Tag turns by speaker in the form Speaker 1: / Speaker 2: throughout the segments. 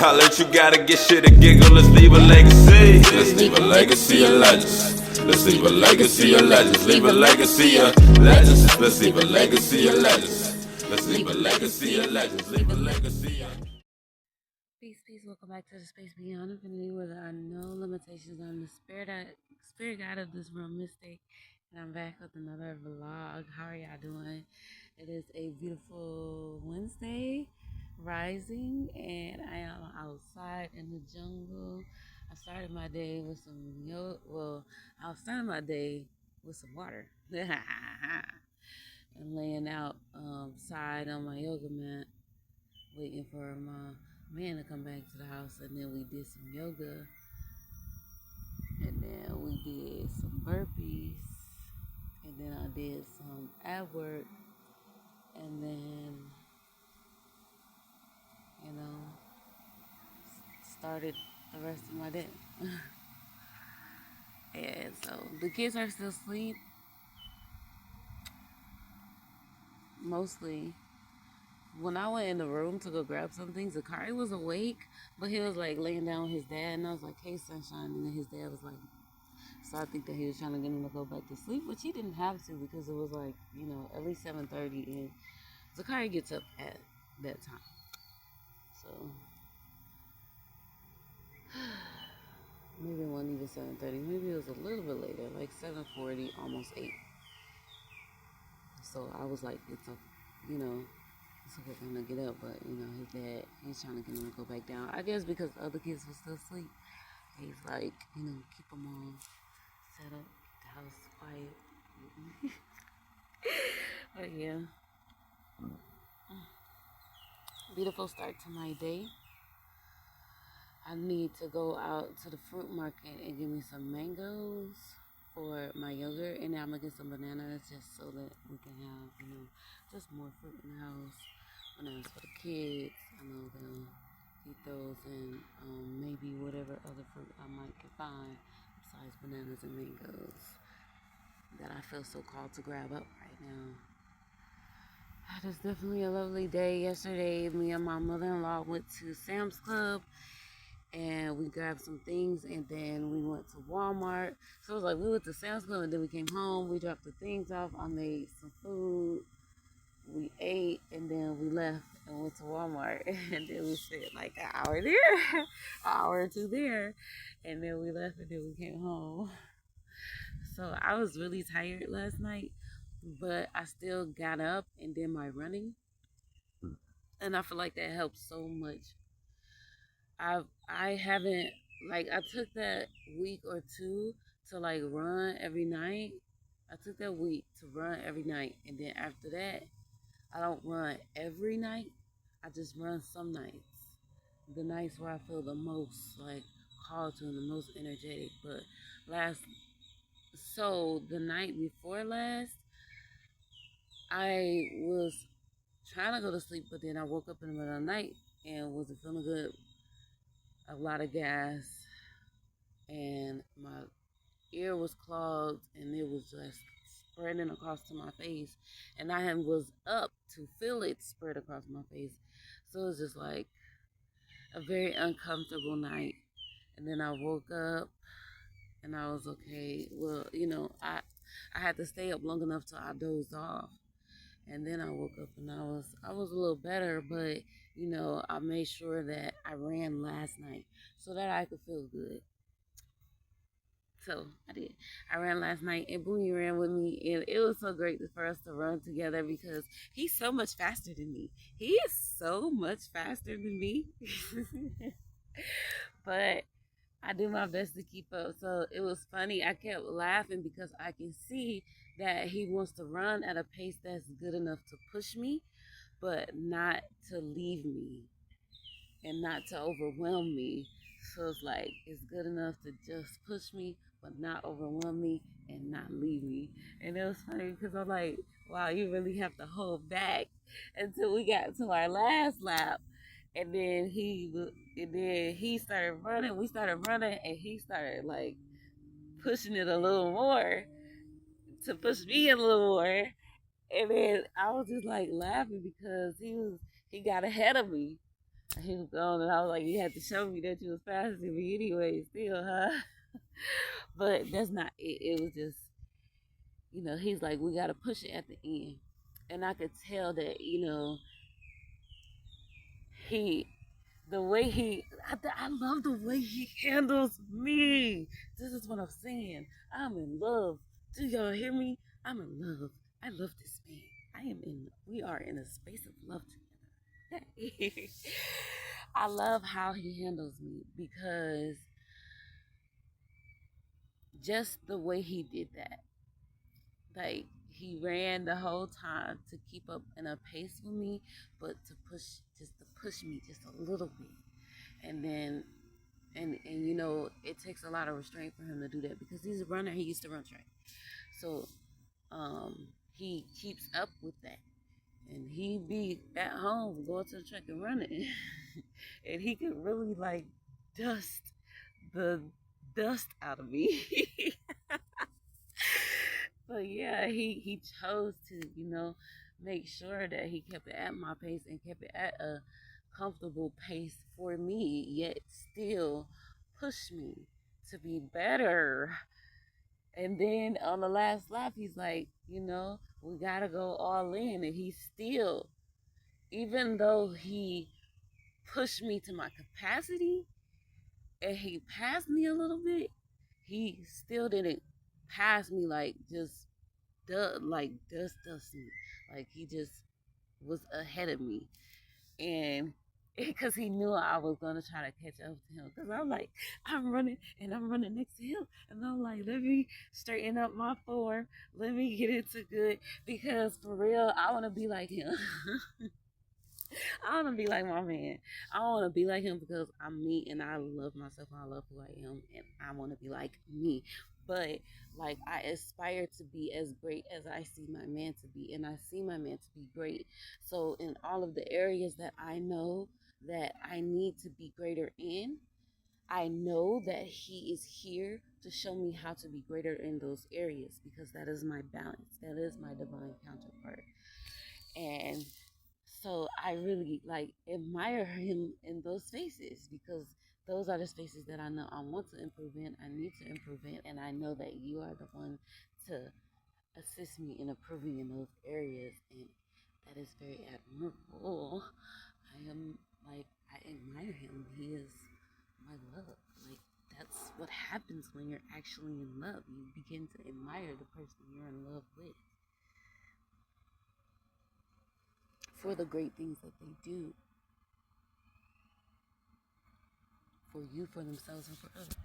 Speaker 1: Holla at you, gotta get shit a giggle. Let's leave a legacy. Let's leave a legacy of legends. Let's leave a legacy of legends. Leave a legacy of legends. Let's leave a legacy of legends. Let's leave a legacy of legends. Leave a legacy of.
Speaker 2: Peace. Welcome back to the Space Beyond Infinity, where there are no limitations. I'm the spirit guide of this room, Mystic, and I'm back with another vlog. How are y'all doing? It is a beautiful Wednesday, rising, and I am outside in the jungle. I started my day with some I started my day with some water, and laying outside on my yoga mat, waiting for my man to come back to the house, and then we did some yoga, and then we did some burpees, and then I did some ab work, and then started the rest of my day. And so the kids are still asleep, mostly. When I went in the room to go grab something, Zakari was awake, but he was like laying down with his dad, and I was like, "Hey, sunshine," and then his dad was like, so I think that he was trying to get him to go back to sleep, which he didn't have to, because it was like, at least 7:30, and Zakari gets up at that time. So maybe it wasn't even 7:30, maybe it was a little bit later, like 7:40, almost 8. So I was like, it's okay for him to get up, but his dad, he's trying to get him to go back down. I guess because the other kids were still asleep, he's like, keep them all set up, keep the house quiet. But yeah, beautiful start to my day. I need to go out to the fruit market and get me some mangoes for my yogurt, and then I'm gonna get some bananas just so that we can have, just more fruit in the house. Bananas for the kids. I know they'll eat those, and maybe whatever other fruit I might can find besides bananas and mangoes that I feel so called to grab up right now. It is definitely a lovely day. Yesterday, me and my mother-in-law went to Sam's Club, and we grabbed some things, and then we went to Walmart. So it was like we went to Sam's Club, and then we came home. We dropped the things off. I made some food. We ate, and then we left and went to Walmart, and then we spent like an hour there, an hour or two there, and then we left, and then we came home. So I was really tired last night, but I still got up and did my running, and I feel like that helped so much. I haven't, like, I took that week or two to like run every night. I took that week to run every night, and then after that, I don't run every night. I just run some nights. The nights where I feel the most like called to and the most energetic. But the night before last, I was trying to go to sleep, but then I woke up in the middle of the night and wasn't feeling good. A lot of gas, and my ear was clogged, and it was just spreading across to my face, and I was up to feel it spread across my face. So it was just like a very uncomfortable night. And then I woke up and I was okay. Well, I had to stay up long enough till I dozed off, and then I woke up and I was a little better, but I made sure that I ran last night so that I could feel good. So I did. I ran last night, and Booney ran with me, and it was so great for us to run together because he's so much faster than me. He is so much faster than me. But I do my best to keep up. So it was funny. I kept laughing because I can see that he wants to run at a pace that's good enough to push me, but not to leave me and not to overwhelm me. So it's like it's good enough to just push me, but not overwhelm me and not leave me. And it was funny because I'm like, wow, you really have to hold back until we got to our last lap. And then he started running. We started running, and he started like pushing it a little more to push me a little more. And then I was just like laughing because he got ahead of me. He was gone, and I was like, you had to show me that you was passing me anyway, still, huh? But that's not it. It was just, he's like, we got to push it at the end. And I could tell that, he, the way I love the way he handles me. This is what I'm saying. I'm in love. Do y'all hear me? I'm in love. I love this man. We are in a space of love together. I love how he handles me because just the way he did that, like he ran the whole time to keep up in a pace with me, but to push me just a little bit, and then and it takes a lot of restraint for him to do that because he's a runner. He used to run track, so he keeps up with that, and he be at home going to the track and running, and he could really like dust the dust out of me. But yeah, he chose to, make sure that he kept it at my pace and kept it at a comfortable pace for me, yet still push me to be better. And then on the last lap, he's like, we gotta go all in. And he still, even though he pushed me to my capacity and he passed me a little bit, he still didn't pass me like just dust me. Like he just was ahead of me. And because he knew I was gonna try to catch up to him. Because I'm like, I'm running and I'm running next to him, and I'm like, let me straighten up my form, let me get into good, because for real, I want to be like him. I want to be like my man. I want to be like him because I'm me and I love myself and I love who I am and I want to be like me. But like I aspire to be as great as I see my man to be, and I see my man to be great. So in all of the areas that I know that I need to be greater in, I know that he is here to show me how to be greater in those areas because that is my balance. That is my divine counterpart. And so I really like admire him in those spaces because those are the spaces that I know I want to improve in, I need to improve in, and I know that you are the one to assist me in improving in those areas, and that is very admirable. I admire him. He is my love. Like that's what happens when you're actually in love. You begin to admire the person you're in love with for the great things that they do for you, for themselves, and for others.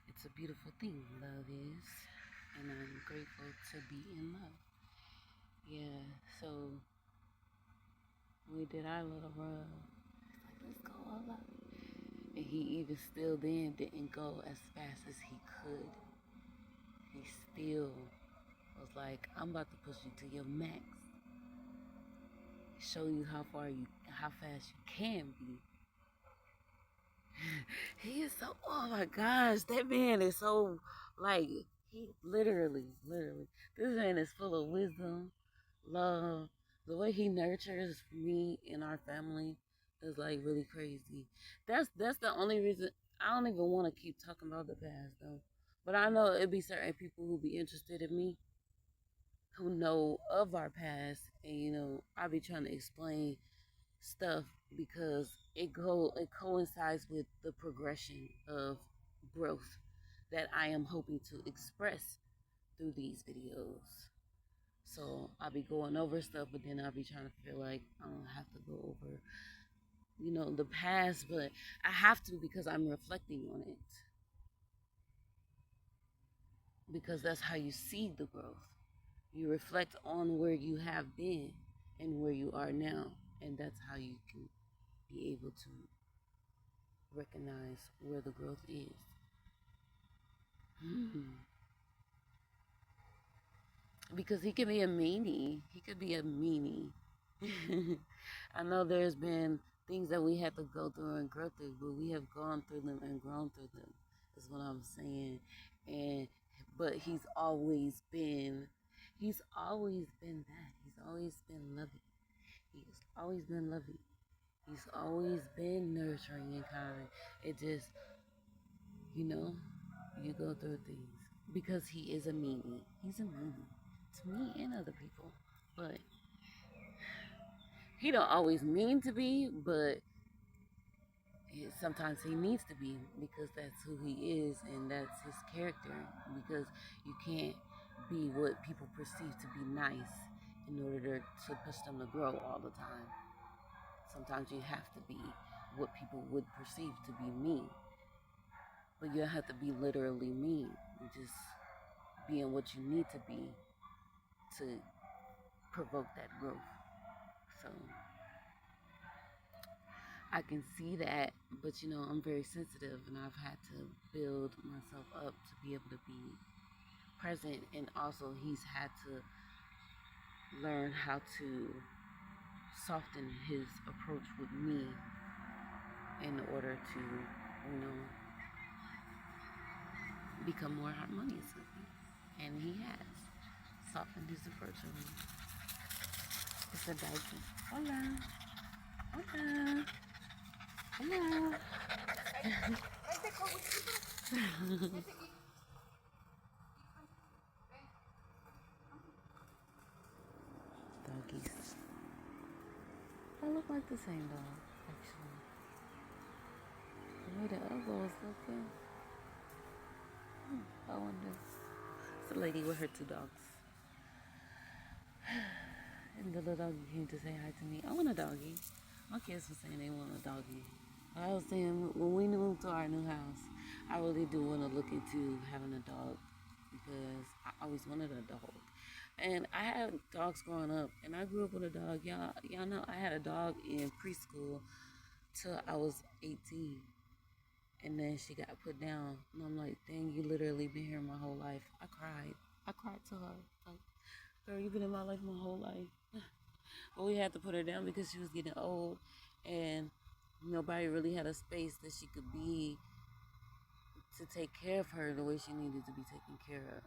Speaker 2: It's a beautiful thing, love is, and I'm grateful to be in love. Yeah, so we did our little run. It's like, let's go all out. And he even still then didn't go as fast as he could. He still was like, I'm about to push you to your max. Show you how fast you can be. He is so, oh my gosh, that man is so, like, he literally, this man is full of wisdom, love. The way he nurtures me and our family is like really crazy. That's the only reason I don't even want to keep talking about the past though. But I know it'd be certain people who be interested in me who know of our past, and I be trying to explain stuff because it coincides with the progression of growth that I am hoping to express through these videos. So I'll be going over stuff, but then I'll be trying to feel like I don't have to go over, the past, but I have to because I'm reflecting on it. Because that's how you see the growth. You reflect on where you have been and where you are now, and that's how you can be able to recognize where the growth is. Because he could be a meanie. He could be a meanie. I know there's been things that we had to go through and grow through, but we have gone through them and grown through them, is what I'm saying. But he's always been that. He's always been loving. He's always been loving. He's always been nurturing and kind. It just, you know, you go through things. Because he is a meanie. He's a meanie. To me and other people. But he don't always mean to be, but sometimes he needs to be because that's who he is and that's his character. Because you can't be what people perceive to be nice in order to push them to grow all the time. Sometimes you have to be what people would perceive to be mean. But you don't have to be literally mean. You just being what you need to be to provoke that growth. So I can see that, but I'm very sensitive and I've had to build myself up to be able to be present, and also he's had to learn how to soften his approach with me in order to, become more harmonious with me. And he has softened his approach with me. It's a doggy. Hola. Hola. Hola. Doggies. They look like the same dog, actually. The way the elbow is looking. I wonder. It's a lady with her 2 dogs. And the little doggy came to say hi to me. I want a doggy. My kids were saying they want a doggy. I was saying when we moved to our new house, I really do want to look into having a dog because I always wanted a dog. And I had dogs growing up, and I grew up with a dog. Y'all know I had a dog in preschool till I was 18. And then she got put down. And I'm like, dang, you literally been here my whole life. I cried to her. Like, girl, you've been in my life my whole life. But we had to put her down because she was getting old. And nobody really had a space that she could be to take care of her the way she needed to be taken care of.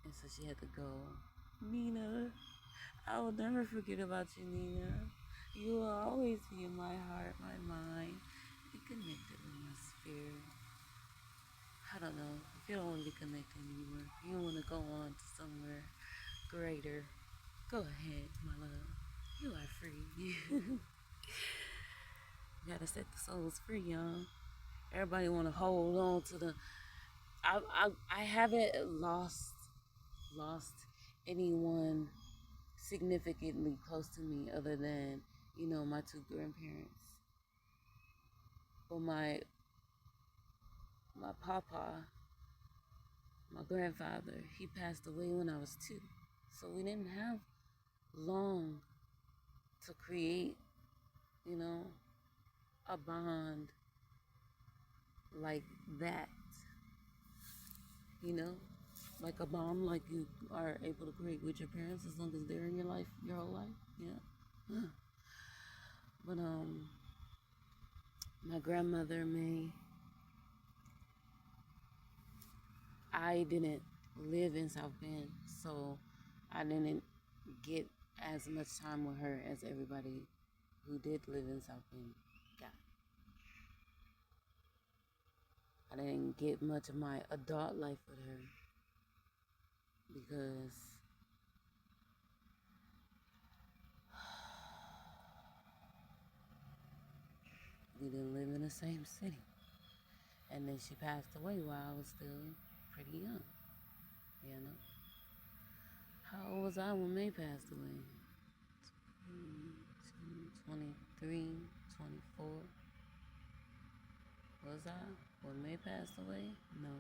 Speaker 2: And so she had to go. Nina, I will never forget about you, Nina. You will always be in my heart, my mind, be connected with my spirit. I don't know. If you don't want to be connected anymore, you want to go on to somewhere greater, go ahead, my love. You are free. You gotta set the souls free, y'all. Everybody want to hold on to the. I haven't lost anyone significantly close to me other than my 2 grandparents. But my papa, my grandfather, he passed away when I was 2, so we didn't have long to create a bond like that, like a bond like you are able to create with your parents as long as they're in your life, your whole life. Yeah. But my grandmother May, I didn't live in South Bend, so I didn't get as much time with her as everybody who did live in South Bend got. I didn't get much of my adult life with her because we didn't live in the same city. And then she passed away while I was still pretty young, How old was I when May passed away? 23, 24. Was I when May passed away? No.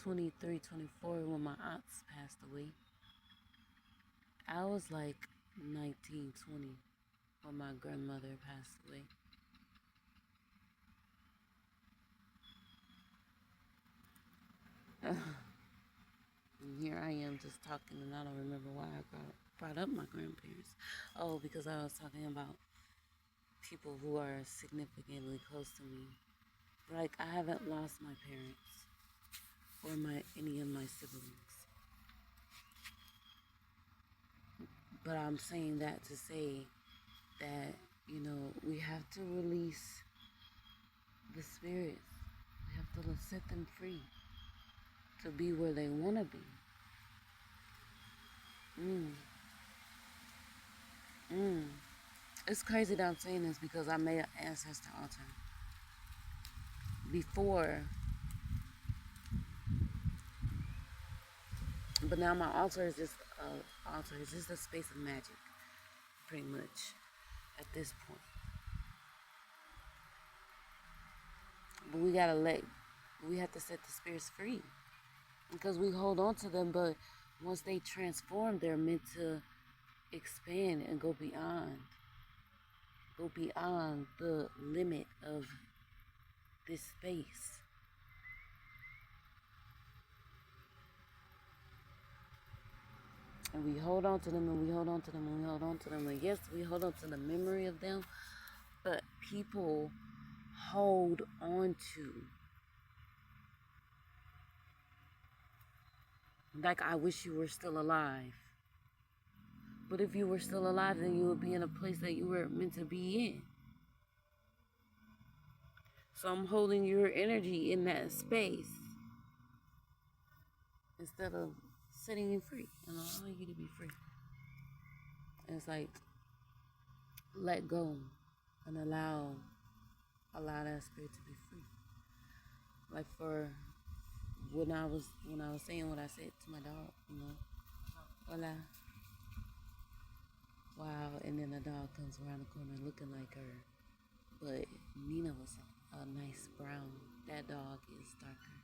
Speaker 2: 23, 24 when my aunts passed away. I was like 19, 20 when my grandmother passed away. And here I am just talking, and I don't remember why I brought up my grandparents. Oh, because I was talking about people who are significantly close to me. Like, I haven't lost my parents or any of my siblings. But I'm saying that to say that, we have to release the spirits. We have to set them free to be where they want to be. Mm. Mm. It's crazy that I'm saying this because I made an ancestor altar before, but now my altar is just It's just a space of magic, pretty much, at this point. But we have to set the spirits free because we hold on to them. But once they transform, they're meant to expand and go beyond the limit of this space. And we hold on to them, and we hold on to them, and we hold on to them. And yes, we hold on to the memory of them, but people hold on to, like, I wish you were still alive. But if you were still alive, then you would be in a place that you were meant to be in. So I'm holding your energy in that space instead of setting you free and allowing you to be free. And it's like, let go and allow that spirit to be free. Like for when I was saying what I said to my dog, hola. Wow, and then the dog comes around the corner looking like her. But Nina was a nice brown. That dog is darker.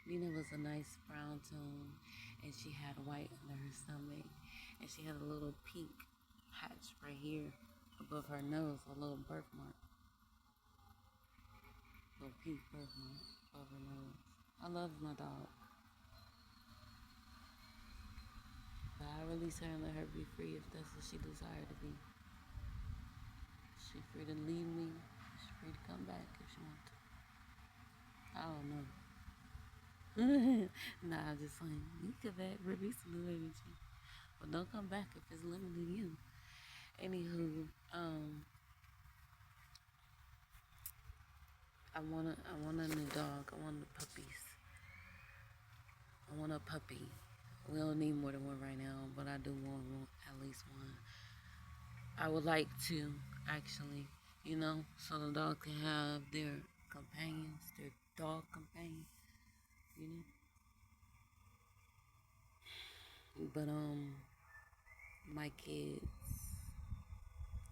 Speaker 2: Nina was a nice brown tone, and she had white under her stomach, and she had a little pink patch right here above her nose, a little birthmark. Little pink birthmark above her nose. I love my dog. But I release her and let her be free if that's what she desired to be. She's free to leave me. She's free to come back if she wants to. I don't know. Nah, I'm just saying, you come back, release a little energy. But don't come back if it's limiting you. Anywho, I want a new dog. I want puppies. I want a puppy. We don't need more than one right now, but I do want at least one. I would like to, actually, so the dog can have their companions, their dog companions, But, my kids,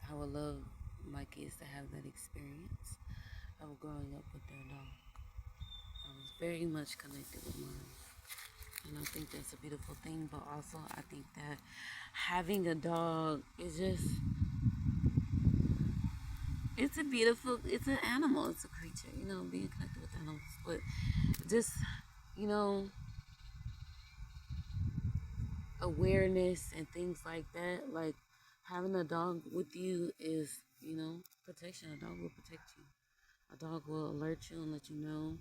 Speaker 2: I would love my kids to have that experience of growing up with their dog. I was very much connected with mine. And I think that's a beautiful thing, but also I think that having a dog is just, it's an animal, it's a creature, being connected with animals, but just, awareness and things like that, like having a dog with you is, protection. A dog will protect you. A dog will alert you and let you know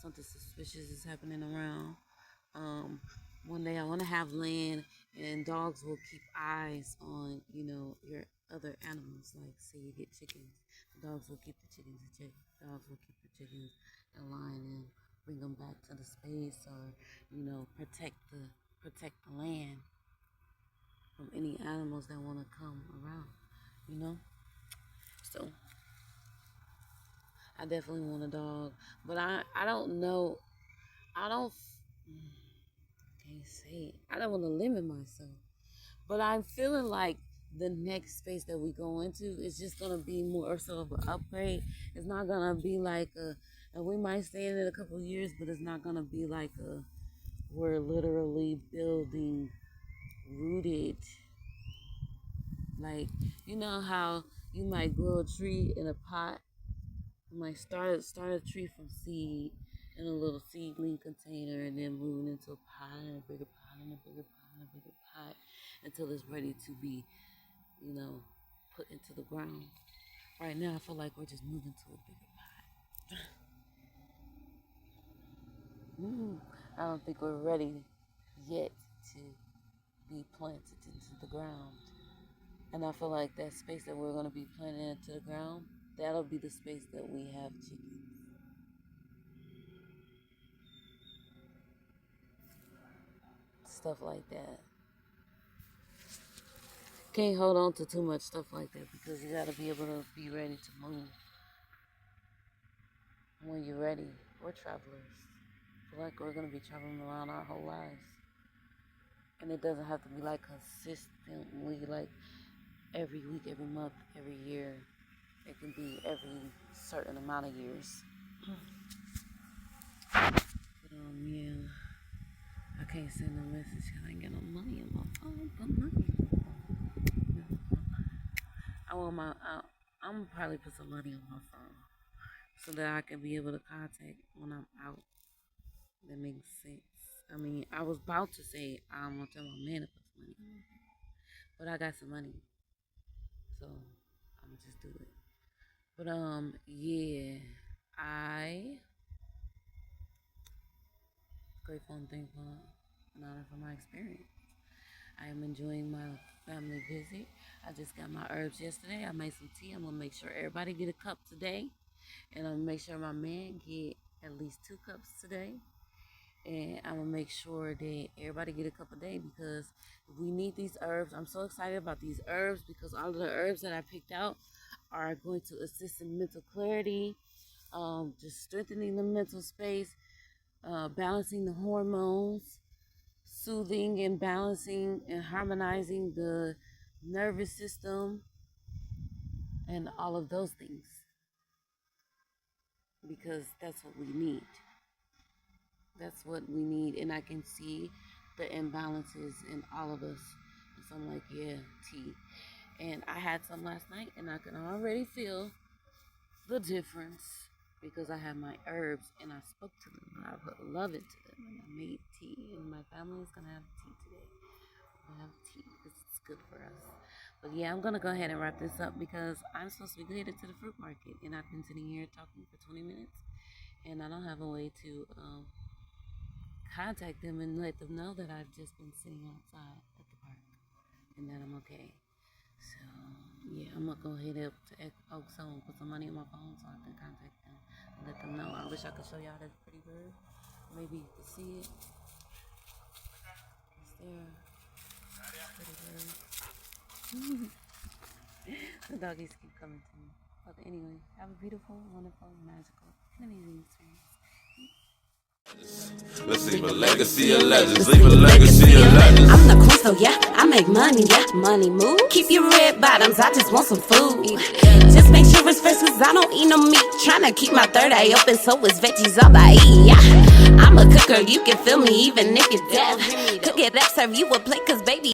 Speaker 2: something suspicious is happening around. One day I want to have land, and dogs will keep eyes on, your other animals. Like, say you get chickens, the dogs will keep the chickens in check. Dogs will keep the chickens in line and bring them back to the space, or, protect the land from any animals that want to come around. So I definitely want a dog, but I don't know. I don't. Can't say it. I don't want to limit myself, but I'm feeling like the next space that we go into is just gonna be more so of an upgrade. It's not gonna be like and we might stay in it a couple of years, but it's not gonna be like we're literally building rooted. Like, you know how you might grow a tree in a pot. You might start a tree from seed in a little seedling container, and then moving into a pot and a bigger pot and a bigger pot and a bigger pot until it's ready to be, put into the ground. Right now, I feel like we're just moving to a bigger pot. I don't think we're ready yet to be planted into the ground. And I feel like that space that we're going to be planting into the ground, that'll be the space that we have chickens. Stuff like that. Can't hold on to too much stuff like that because you got to be able to be ready to move. When you're ready, we're travelers. I feel like we're going to be traveling around our whole lives. And it doesn't have to be like consistently, like every week, every month, every year. It can be every certain amount of years. But, yeah. I can't send a message because I ain't got no money in my phone. Put money in my phone. I'm gonna probably put some money on my phone so that I can be able to contact when I'm out. That makes sense. I mean, I was about to say I'm gonna tell my man to put some money on my phone, but I got some money, so I'm gonna just do it. But yeah, I grateful and thankful and honored for my experience. I am enjoying my family visit. I just got my herbs yesterday. I made some tea. I'm gonna make sure everybody get a cup today, and I'm gonna make sure my man get at least 2 cups today. And I'm gonna make sure that everybody get a cup a day because we need these herbs. I'm so excited about these herbs because all of the herbs that I picked out are going to assist in mental clarity, just strengthening the mental space, balancing the hormones, soothing and balancing and harmonizing the nervous system, and all of those things, because that's what we need. That's what we need, and I can see the imbalances in all of us. And so I'm like, yeah, tea. And I had some last night, and I can already feel the difference because I have my herbs, and I spoke to them. I put love into them, and I made tea, and my family is going to have tea today. We'll have tea because it's good for us. But yeah, I'm going to go ahead and wrap this up because I'm supposed to be headed to the fruit market, and I've been sitting here talking for 20 minutes, and I don't have a way to contact them and let them know that I've just been sitting outside at the park and that I'm okay. So yeah, I'm gonna go head up to Oak Zone, put some money in my phone so I can contact them and let them know. I wish I could show y'all that pretty bird. Maybe you can see it. It's there. Pretty bird. The doggies keep coming to me. But anyway, have a beautiful, wonderful, magical, and amazing experience.
Speaker 1: Let's leave a legacy of legends. Leave a legacy of legends.
Speaker 3: I'm the queen, so yeah, I make money, yeah. Money move. Keep your red bottoms, I just want some food. Just make sure it's fresh, cause I don't eat no meat. Tryna keep my third eye open, so it's veggies all I eat, yeah. I'm a cooker, you can feel me even if you're deaf. Cook it up, serve you a plate, cause baby